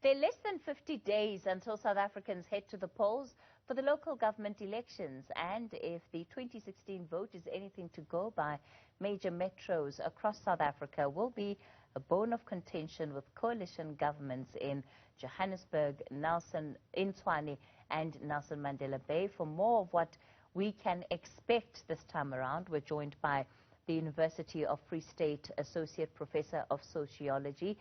There are less than 50 days until South Africans head to the polls for the local government elections. And if the 2016 vote is anything to go by, major metros across South Africa will be a bone of contention with coalition governments in Johannesburg, in Tshwane and Nelson Mandela Bay. For more of what we can expect this time around, we're joined by the University of Free State Associate Professor of Sociology,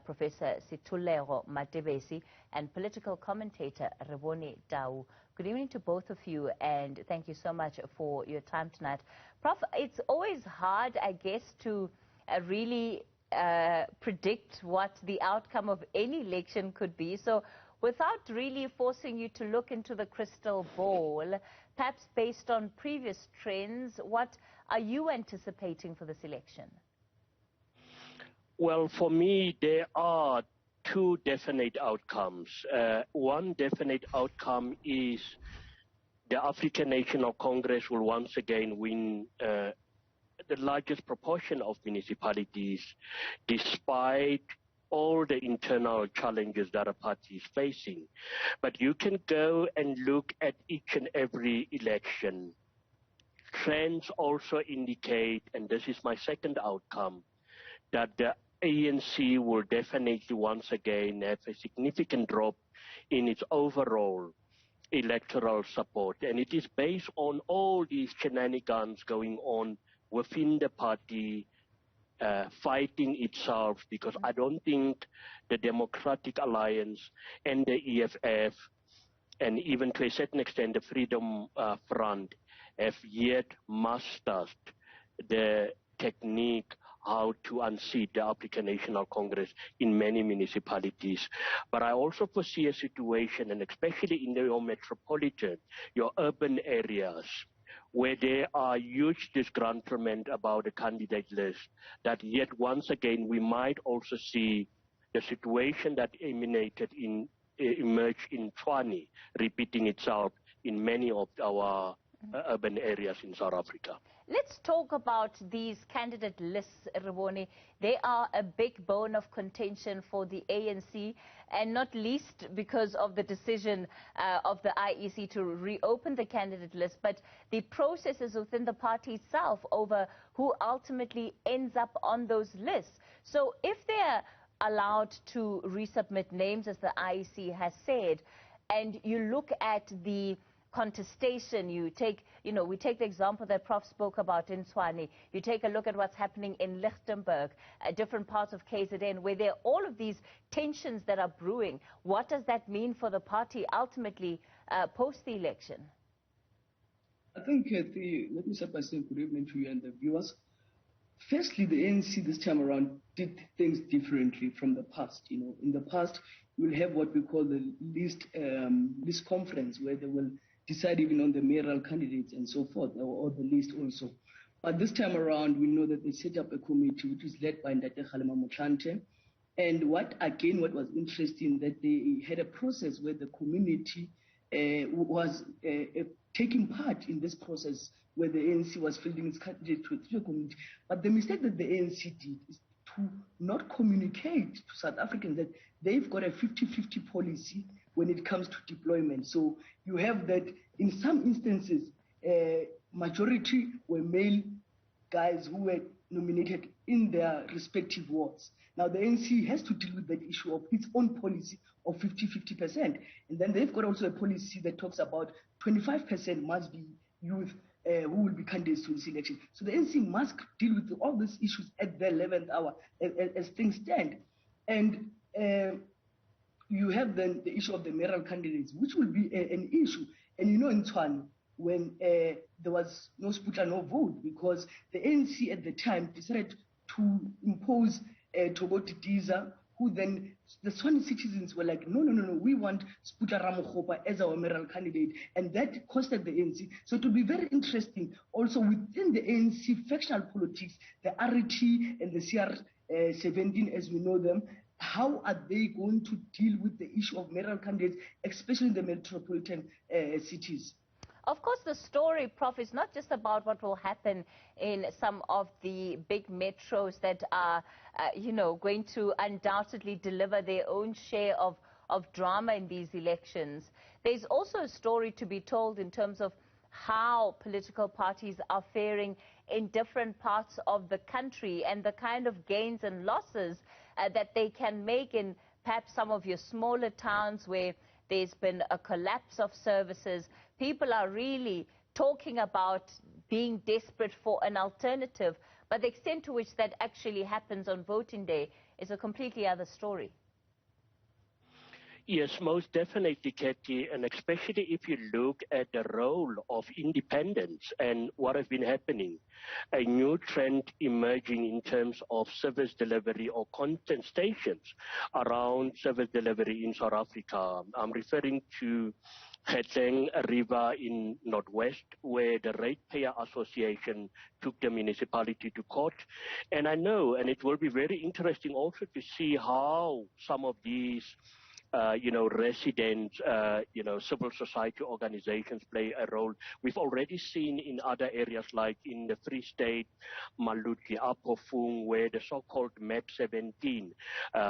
Professor Sethulego Matebes, and political commentator Rebone. Good evening to both of you, and thank you so much for your time tonight. Prof, it's always hard, I guess, to really predict what the outcome of any election could be. So without really forcing you to look into the crystal ball, perhaps based on previous trends, what are you anticipating for this election? Well, for me, there are two definite outcomes. One definite outcome is the African National Congress will once again win the largest proportion of municipalities, despite all the internal challenges that a party is facing. But you can go and look at each and every election. Trends also indicate, and this is my second outcome, that the ANC will definitely once again have a significant drop in its overall electoral support. And it is based on all these shenanigans going on within the party, fighting itself, because I don't think the Democratic Alliance and the EFF, and even to a certain extent the Freedom Front, have yet mastered the technique how to unseat the African National Congress in many municipalities. But I also foresee a situation, and especially in your metropolitan, your urban areas, where there are huge disgruntlement about the candidate list, that yet once again we might also see the situation that emerged in Tshwane repeating itself in many of our urban areas in South Africa. Let's talk about these candidate lists, Rebone. They are a big bone of contention for the ANC, and not least because of the decision of the IEC to reopen the candidate list, but the processes within the party itself over who ultimately ends up on those lists. So if they're allowed to resubmit names, as the IEC has said, and you look at the contestation, we take the example that Prof spoke about in Tshwane, you take a look at what's happening in Lichtenburg, different parts of KZN, where there are all of these tensions that are brewing. What does that mean for the party ultimately post the election? I think, let me start by saying good evening to you and the viewers. Firstly, the ANC this time around did things differently from the past. In the past, we'll have what we call the list conference, where they will decide even on the mayoral candidates and so forth, or the list also. But this time around, we know that they set up a committee which is led by Ndate Kgalema Motlanthe. And what was interesting, that they had a process where the community was taking part in this process, where the ANC was fielding its candidates to the community. But the mistake that the ANC did is to not communicate to South Africans that they've got a 50-50 policy when it comes to deployment. So you have that in some instances, majority were male guys who were nominated in their respective wards. Now the ANC has to deal with that issue of its own policy of 50-50%. And then they've got also a policy that talks about 25% must be youth who will be candidates to this election. So the ANC must deal with all these issues at the 11th hour as things stand. And you have then the issue of the mayoral candidates, which will be an issue. And in Tshwane, when there was no split and no vote, because the ANC at the time decided to impose Thoboti Diza, who then the Tshwane citizens were like, no, we want Sputa Ramokgopa as our mayoral candidate, and that costed the ANC. So it will be very interesting also within the ANC factional politics, the RT and the CR17 as we know them. How are they going to deal with the issue of mayoral candidates, especially in the metropolitan cities? Of course, the story, Prof, is not just about what will happen in some of the big metros that are, going to undoubtedly deliver their own share of of drama in these elections. There's also a story to be told in terms of how political parties are faring in different parts of the country and the kind of gains and losses that they can make in perhaps some of your smaller towns where there's been a collapse of services. People are really talking about being desperate for an alternative, but the extent to which that actually happens on voting day is a completely other story. Yes, most definitely, Katie, and especially if you look at the role of independence and what has been happening, a new trend emerging in terms of service delivery or content stations around service delivery in South Africa. I'm referring to Gauteng River in Northwest, where the Ratepayer Association took the municipality to court. And I know, and it will be very interesting also to see how some of these resident, civil society organizations play a role. We've already seen in other areas like in the Free State, Maluti, Apofung, where the so-called MAP 17,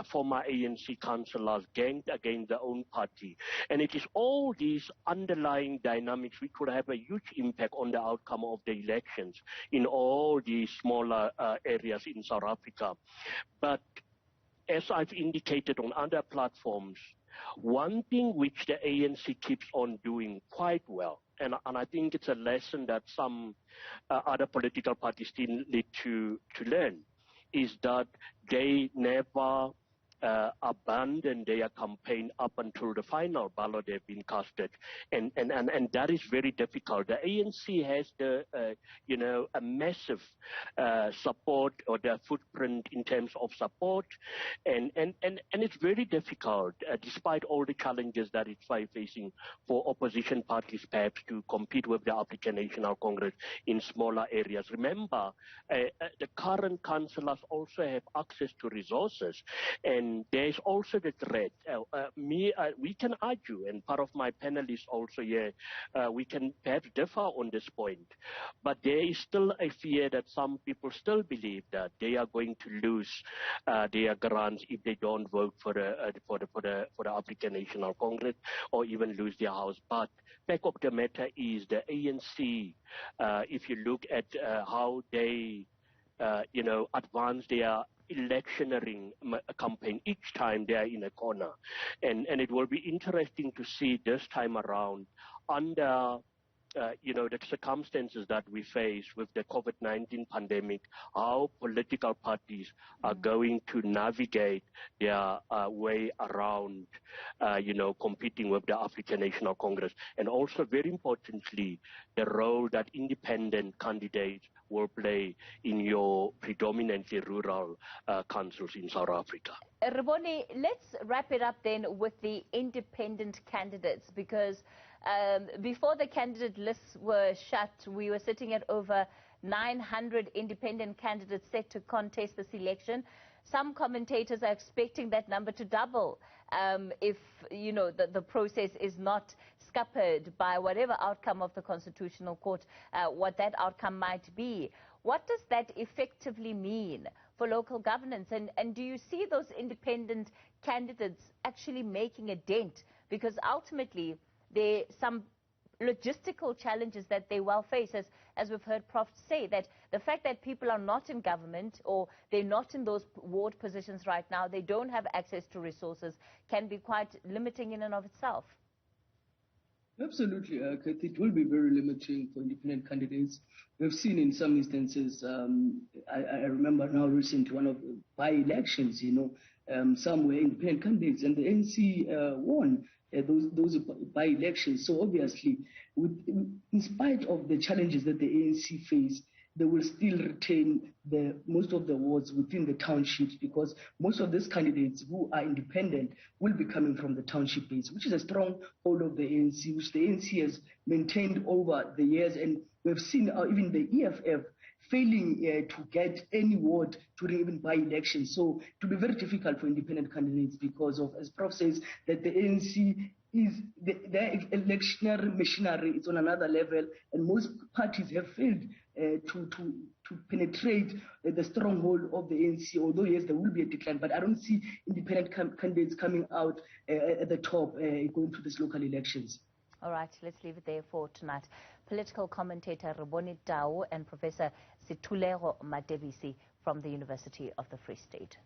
former ANC councillors ganged against their own party. And it is all these underlying dynamics which would have a huge impact on the outcome of the elections in all these smaller areas in South Africa. But as I've indicated on other platforms, one thing which the ANC keeps on doing quite well, and I think it's a lesson that some other political parties still need to learn, is that they never abandon their campaign up until the final ballot they've been casted, and that is very difficult. The ANC has a massive support or the footprint in terms of support, and it's very difficult despite all the challenges that it's facing for opposition parties perhaps to compete with the African National Congress in smaller areas. Remember, the current councillors also have access to resources, and there's also the threat. We can argue, and part of my panelists also here, we can perhaps differ on this point, but there is still a fear that some people still believe that they are going to lose their grants if they don't vote for the African National Congress or even lose their house. But fact of the matter is the ANC, if you look at how they advance their electioneering campaign, each time they are in a corner, and it will be interesting to see this time around under the circumstances that we face with the COVID-19 pandemic, how political parties are going to navigate their way around competing with the African National Congress, and also very importantly the role that independent candidates will play in your predominantly rural councils in South Africa. Rebone, let's wrap it up then with the independent candidates, because before the candidate lists were shut, we were sitting at over 900 independent candidates set to contest this election. Some commentators are expecting that number to double if the process is not scuppered by whatever outcome of the Constitutional Court, what that outcome might be. What does that effectively mean for local governance? And do you see those independent candidates actually making a dent? Because ultimately, there are some logistical challenges that they well face, as we've heard Prof say, that the fact that people are not in government or they're not in those ward positions right now, they don't have access to resources, can be quite limiting in and of itself. Absolutely, it will be very limiting for independent candidates. We've seen in some instances, I remember now recent one of the by-elections, some were independent candidates and the ANC won those by-elections. So obviously, in spite of the challenges that the ANC face, they will still retain most of the wards within the townships, because most of these candidates who are independent will be coming from the township base, which is a strong hold of the ANC, which the ANC has maintained over the years. And we've seen even the EFF failing to get any ward during even by-elections. So it will be very difficult for independent candidates because of, as Prof says, that the ANC is their electionary machinery is on another level, and most parties have failed to to penetrate the stronghold of the ANC, although yes, there will be a decline, but I don't see independent candidates coming out at the top going to these local elections. All right, let's leave it there for tonight. Political commentator Rebone and Professor Sethulego Matebes from the University of the Free State.